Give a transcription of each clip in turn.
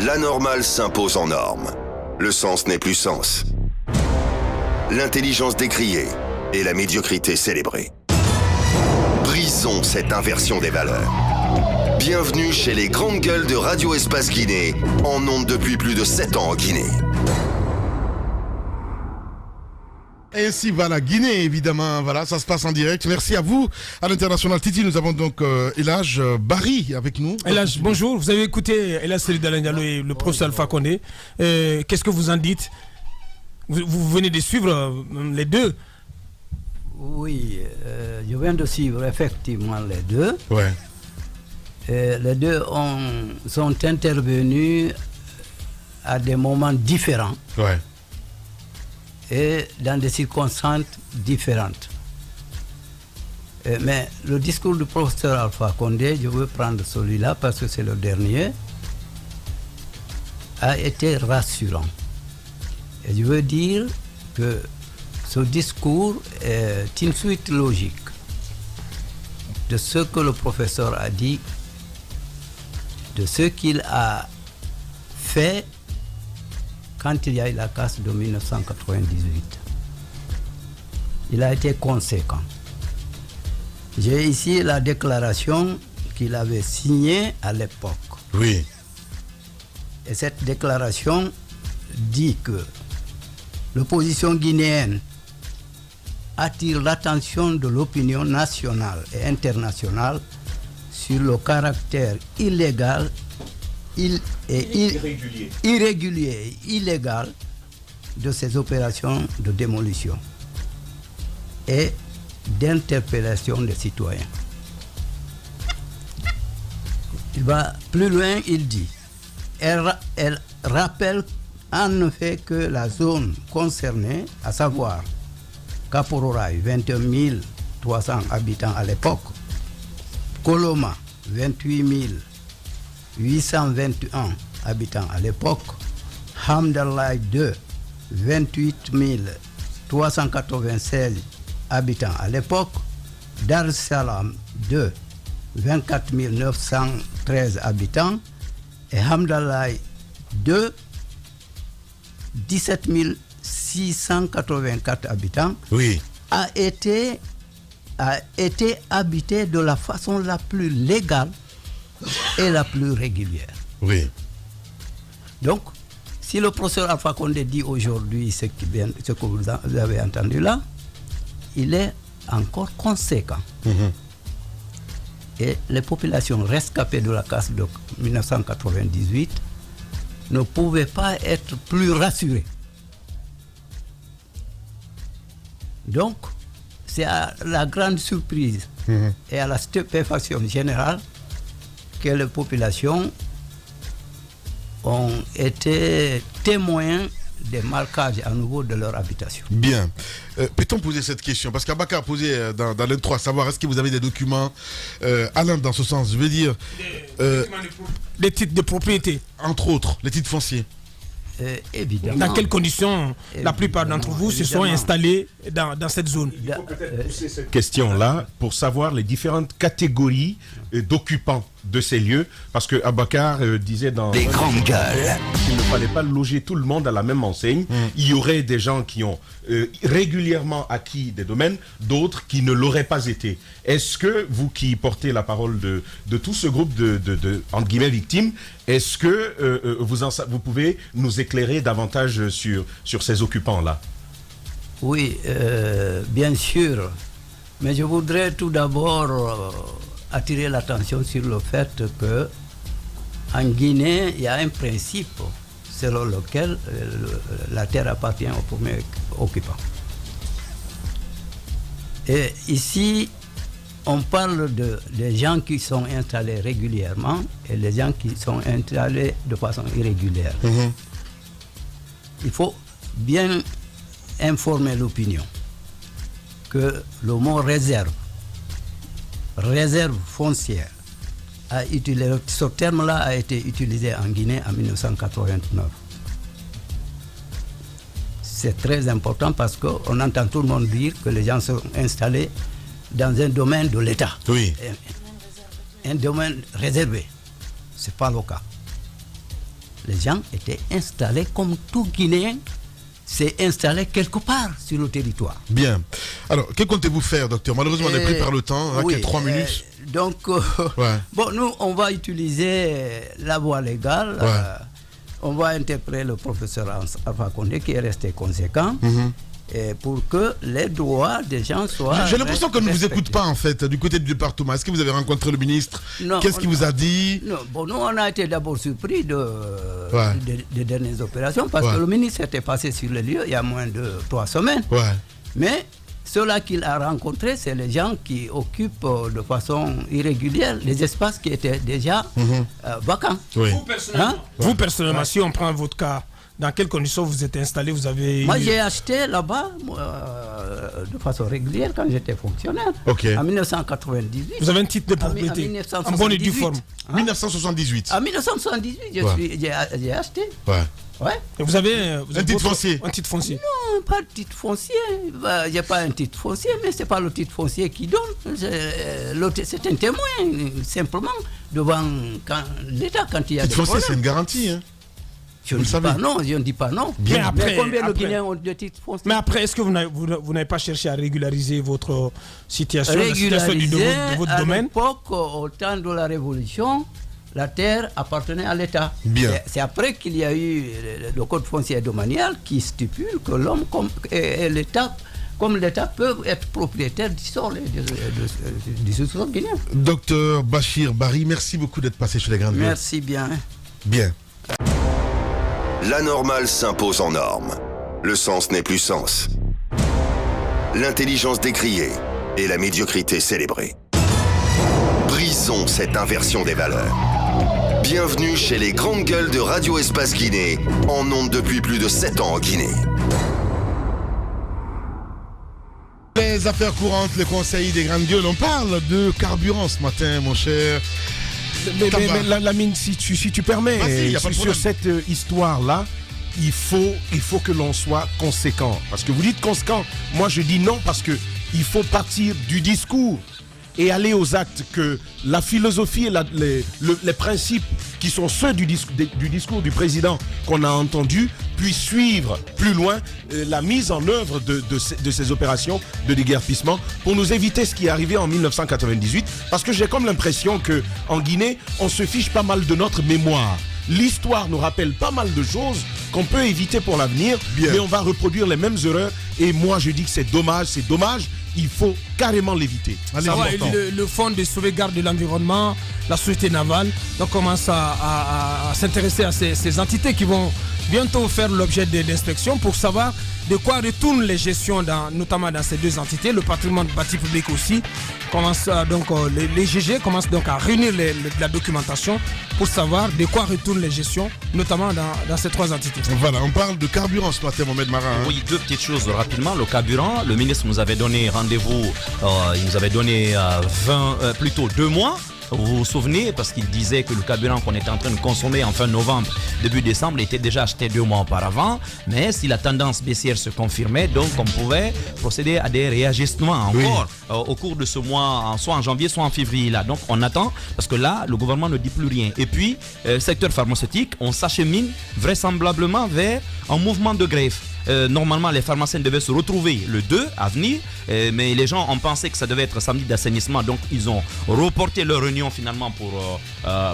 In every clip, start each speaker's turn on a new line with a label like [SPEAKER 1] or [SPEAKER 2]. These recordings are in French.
[SPEAKER 1] L'anormal s'impose en norme. Le sens n'est plus sens. L'intelligence décriée et la médiocrité célébrée. Brisons cette inversion des valeurs. Bienvenue chez les grandes gueules de Radio Espace Guinée, en ondes depuis plus de 7 ans en Guinée.
[SPEAKER 2] Et ainsi va la Guinée, évidemment. Voilà, ça se passe en direct. Merci à vous, à l'international Titi. Nous avons donc Elhaj Barry avec nous.
[SPEAKER 3] Elhaj, bonjour. Vous avez écouté Elhaj Seydou Diallo et le professeur Alpha Condé. Qu'est-ce que vous en dites? Vous venez de suivre les deux.
[SPEAKER 4] Oui, je viens de suivre effectivement les deux.
[SPEAKER 2] Ouais.
[SPEAKER 4] Les deux sont intervenus à des moments différents.
[SPEAKER 2] Ouais.
[SPEAKER 4] Et dans des circonstances différentes. Mais le discours du professeur Alpha Condé, je veux prendre celui-là parce que c'est le dernier, a été rassurant. Et je veux dire que ce discours est une suite logique de ce que le professeur a dit, de ce qu'il a fait quand il y a eu la casse de 1998. Il a été conséquent. J'ai ici la déclaration qu'il avait signée à l'époque.
[SPEAKER 2] Oui.
[SPEAKER 4] Et cette déclaration dit que l'opposition guinéenne attire l'attention de l'opinion nationale et internationale sur le caractère illégal irrégulier et illégal de ces opérations de démolition et d'interpellation des citoyens. Il va plus loin, il dit, elle rappelle en effet que la zone concernée, à savoir Kapororaï, 21 300 habitants à l'époque, Koloma, 28 821 habitants à l'époque, Hamdallah 2, 28 396 habitants à l'époque, Dar es Salaam 2, 24 913 habitants, et Hamdallah 2, 17 684 habitants,
[SPEAKER 2] oui,
[SPEAKER 4] a été habité de la façon la plus légale et la plus régulière.
[SPEAKER 2] Oui.
[SPEAKER 4] Donc, si le professeur Alpha Condé dit aujourd'hui ce que vous avez entendu là, il est encore conséquent. Et les populations rescapées de la casse de 1998 ne pouvaient pas être plus rassurées. Donc, c'est à la grande surprise et à la stupéfaction générale que les populations ont été témoins des marquages à nouveau de leur habitation.
[SPEAKER 2] Bien. Peut-on poser cette question? Parce qu'Abaka a posé dans l'intro à savoir est-ce que vous avez des documents allant dans ce sens. Je veux dire...
[SPEAKER 3] des titres de propriété.
[SPEAKER 2] Entre autres, les titres fonciers.
[SPEAKER 4] Évidemment.
[SPEAKER 3] Dans quelles conditions la plupart d'entre vous se sont installés dans cette zone?
[SPEAKER 5] Il faut peut-être pousser cette question-là pour savoir les différentes catégories d'occupants de ces lieux, parce que Abakar disait dans
[SPEAKER 1] Des grandes gueules
[SPEAKER 5] qu'il ne fallait pas loger tout le monde à la même enseigne. Il y aurait des gens qui ont régulièrement acquis des domaines, d'autres qui ne l'auraient pas été. Est-ce que vous qui portez la parole de tout ce groupe de entre guillemets victimes, est-ce que vous pouvez nous éclairer davantage sur ces occupants-là?
[SPEAKER 4] Oui, bien sûr. Mais je voudrais tout d'abord attirer l'attention sur le fait que en Guinée, il y a un principe selon lequel la terre appartient au premier occupant. Et ici, on parle des gens qui sont installés régulièrement et les gens qui sont installés de façon irrégulière. Il faut bien informer l'opinion que le mot réserve foncière, ce terme-là a été utilisé en Guinée en 1989. C'est très important parce qu'on entend tout le monde dire que les gens sont installés dans un domaine de l'État.
[SPEAKER 2] Oui.
[SPEAKER 4] Un domaine réservé. Ce n'est pas le cas. les gens étaient installés comme tout Guinéen s'est installé quelque part sur le territoire.
[SPEAKER 2] Bien. Alors, que comptez-vous faire, docteur? Malheureusement, on est pris par le temps. On a que 3 minutes.
[SPEAKER 4] Donc,
[SPEAKER 2] Ouais.
[SPEAKER 4] bon, nous, on va utiliser la voie légale.
[SPEAKER 2] Ouais.
[SPEAKER 4] On va interpeller le professeur Alpha Condé qui est resté conséquent. Et pour que les droits des gens soient.
[SPEAKER 2] J'ai l'impression qu'on ne vous écoute
[SPEAKER 4] respectés.
[SPEAKER 2] pas, en fait, du côté du département. Est-ce que vous avez rencontré le ministre?
[SPEAKER 4] Non,
[SPEAKER 2] Qu'est-ce qu'il vous a dit?
[SPEAKER 4] Non, bon, nous, on a été d'abord surpris
[SPEAKER 2] Ouais.
[SPEAKER 4] des dernières opérations parce
[SPEAKER 2] Ouais.
[SPEAKER 4] que le ministre était passé sur le lieu il y a moins de 3 semaines.
[SPEAKER 2] Ouais.
[SPEAKER 4] Mais ceux-là qu'il a rencontrés, c'est les gens qui occupent de façon irrégulière les espaces qui étaient déjà vacants.
[SPEAKER 2] Oui.
[SPEAKER 3] Vous, personnellement, si on prend votre cas, dans quelles conditions vous êtes installé? Vous avez
[SPEAKER 4] Moi,
[SPEAKER 3] eu-
[SPEAKER 4] j'ai acheté là-bas de façon régulière quand j'étais fonctionnaire.
[SPEAKER 2] Ok.
[SPEAKER 4] En 1998.
[SPEAKER 3] Vous avez un titre de
[SPEAKER 4] En
[SPEAKER 3] propriété
[SPEAKER 4] 1978.
[SPEAKER 3] en bonne et due forme.
[SPEAKER 2] 1978.
[SPEAKER 4] En 1978, j'ai acheté.
[SPEAKER 2] Ouais.
[SPEAKER 4] Ouais.
[SPEAKER 3] Et vous avez
[SPEAKER 2] Un titre foncier.
[SPEAKER 3] Un titre foncier.
[SPEAKER 4] Non, pas de titre foncier. Il n'y a pas un titre foncier, mais ce n'est pas le titre foncier qui donne. C'est un témoin, simplement, devant l'État quand il y a des
[SPEAKER 2] Titre foncier, c'est
[SPEAKER 4] problèmes.
[SPEAKER 2] une garantie. Hein.
[SPEAKER 4] Je
[SPEAKER 2] vous
[SPEAKER 4] ne
[SPEAKER 2] le
[SPEAKER 4] dis
[SPEAKER 2] savez.
[SPEAKER 4] pas non, je ne dis pas non.
[SPEAKER 3] Bien. Mais après-
[SPEAKER 4] Mais combien de
[SPEAKER 3] après-
[SPEAKER 4] Guinéens ont de titres fonciers?
[SPEAKER 3] Mais après, est-ce que vous n'avez pas cherché à régulariser votre situation, la situation de votre
[SPEAKER 4] à
[SPEAKER 3] domaine?
[SPEAKER 4] l'époque, au temps de la Révolution, la terre appartenait à l'État.
[SPEAKER 2] Bien.
[SPEAKER 4] C'est après qu'il y a eu le code foncier domanial qui stipule que l'homme et l'État, comme l'État, peuvent être propriétaires du sol du sous-sol guinéen.
[SPEAKER 2] Docteur Bachir Barry, merci beaucoup d'être passé chez les grandes gueules.
[SPEAKER 4] Merci bien.
[SPEAKER 2] Bien.
[SPEAKER 1] La normale s'impose en norme. Le sens n'est plus sens. L'intelligence décriée et la médiocrité célébrée. Brisons cette inversion des valeurs. Bienvenue chez les grandes gueules de Radio Espace Guinée, en ondes depuis plus de 7 ans en Guinée.
[SPEAKER 2] Les affaires courantes, les conseils des grandes gueules, on parle de carburant ce matin, mon cher.
[SPEAKER 5] Mais la mine, si tu permets,
[SPEAKER 2] Vas-y, y a pas de
[SPEAKER 5] sur
[SPEAKER 2] problème.
[SPEAKER 5] cette histoire-là, il faut que l'on soit conséquent. Parce que vous dites conséquent, moi je dis non parce que il faut partir du discours et aller aux actes, que la philosophie et les principes qui sont ceux du discours du président qu'on a entendu puissent suivre plus loin la mise en œuvre de ces opérations de déguerpissement pour nous éviter ce qui est arrivé en 1998, parce que j'ai comme l'impression que en Guinée, on se fiche pas mal de notre mémoire. L'histoire nous rappelle pas mal de choses qu'on peut éviter pour l'avenir, mais on va reproduire les mêmes erreurs, et moi je dis que c'est dommage, il faut carrément l'éviter.
[SPEAKER 2] Allez,
[SPEAKER 5] C'est
[SPEAKER 3] Ouais,
[SPEAKER 5] important.
[SPEAKER 3] le fonds de sauvegarde de l'environnement, la société navale, donc commence à s'intéresser à ces entités qui vont bientôt faire l'objet d'inspection pour savoir de quoi retournent les gestions, notamment dans ces deux entités. Le patrimoine bâti public aussi commence les GG commencent donc à réunir la documentation pour savoir de quoi retournent les gestions, notamment dans ces trois entités.
[SPEAKER 2] Voilà, on parle de carburant ce matin, Mohamed Marin. Hein.
[SPEAKER 6] Oui, deux petites choses rapidement. Le carburant, le ministre nous avait donné rendez-vous, il nous avait donné plutôt 2 mois. Vous vous souvenez, parce qu'il disait que le carburant qu'on était en train de consommer en fin novembre, début décembre, était déjà acheté 2 mois auparavant. Mais si la tendance baissière se confirmait, donc on pouvait procéder à des réajustements encore au cours de ce mois, soit en janvier, soit en février. Là. Donc on attend, parce que là, le gouvernement ne dit plus rien. Et puis, secteur pharmaceutique, on s'achemine vraisemblablement vers un mouvement de grève. Normalement, les pharmaciens devaient se retrouver le 2 à venir, mais les gens ont pensé que ça devait être samedi d'assainissement, donc ils ont reporté leur réunion finalement pour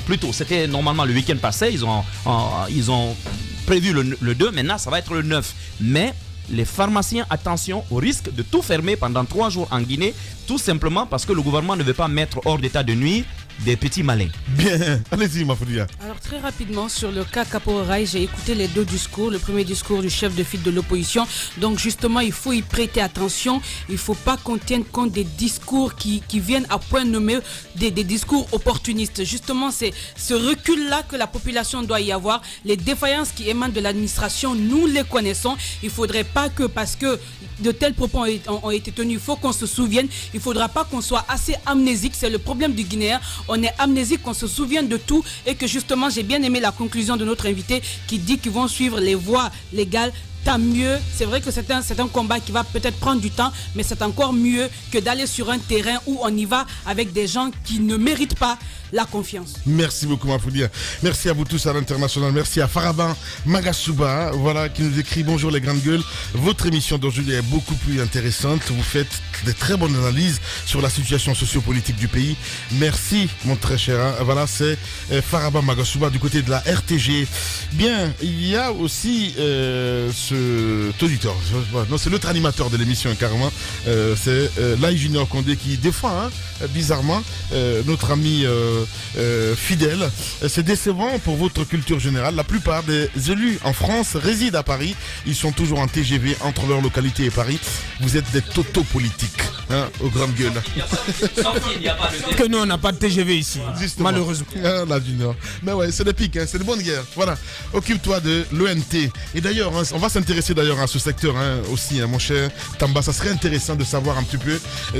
[SPEAKER 6] plutôt, c'était normalement le week-end passé, ils ont prévu le 2, maintenant ça va être le 9. Mais les pharmaciens, attention au risque de tout fermer pendant 3 jours en Guinée, tout simplement parce que le gouvernement ne veut pas mettre hors d'état de nuire des petits malins.
[SPEAKER 2] Bien, allez-y, Mafoudia.
[SPEAKER 7] Alors très rapidement sur le cas Kaporaï, j'ai écouté les deux discours. Le premier discours du chef de file de l'opposition. Donc justement, il faut y prêter attention. Il ne faut pas qu'on tienne compte des discours qui viennent à point nommé, des discours opportunistes. Justement, c'est ce recul-là que la population doit y avoir. Les défaillances qui émanent de l'administration, nous les connaissons. Il ne faudrait pas que, parce que de tels propos ont été tenus, il faut qu'on se souvienne. Il ne faudra pas qu'on soit assez amnésique. C'est le problème du Guinéen. On est amnésique, qu'on se souvienne de tout, et que justement, j'ai bien aimé la conclusion de notre invité qui dit qu'ils vont suivre les voies légales tant mieux. C'est vrai que c'est un combat qui va peut-être prendre du temps, mais c'est encore mieux que d'aller sur un terrain où on y va avec des gens qui ne méritent pas la confiance.
[SPEAKER 2] Merci beaucoup, Mafoudia. Merci à vous tous à l'international. Merci à Faraban Magasuba, voilà, qui nous écrit: bonjour les grandes gueules. Votre émission d'aujourd'hui est beaucoup plus intéressante. Vous faites des très bonnes analyses sur la situation sociopolitique du pays. Merci, mon très cher. Voilà, c'est Faraban Magasuba du côté de la RTG. Bien, il y a aussi ce auditeur. Non, c'est l'autre animateur de l'émission, carrément. C'est Lai Junior Condé qui défend, bizarrement, notre ami fidèle. C'est décevant pour votre culture générale. La plupart des élus en France résident à Paris. Ils sont toujours en TGV entre leur localité et Paris. Vous êtes des totaux politiques, aux grandes gueules.
[SPEAKER 3] Que nous, on n'a pas de TGV ici,
[SPEAKER 2] justement.
[SPEAKER 3] Malheureusement.
[SPEAKER 2] La Junior. Mais ouais, c'est des pics, c'est de bonnes guerres. Voilà. Occupe-toi de l'ONT. Et d'ailleurs, on va s'intéresser d'ailleurs à ce secteur aussi, mon cher Tamba. Ça serait intéressant de savoir un petit peu.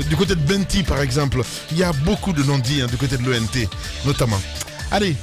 [SPEAKER 2] Du côté de Benti, par exemple, il y a beaucoup de non-dits du côté de l'ONT, notamment. Allez,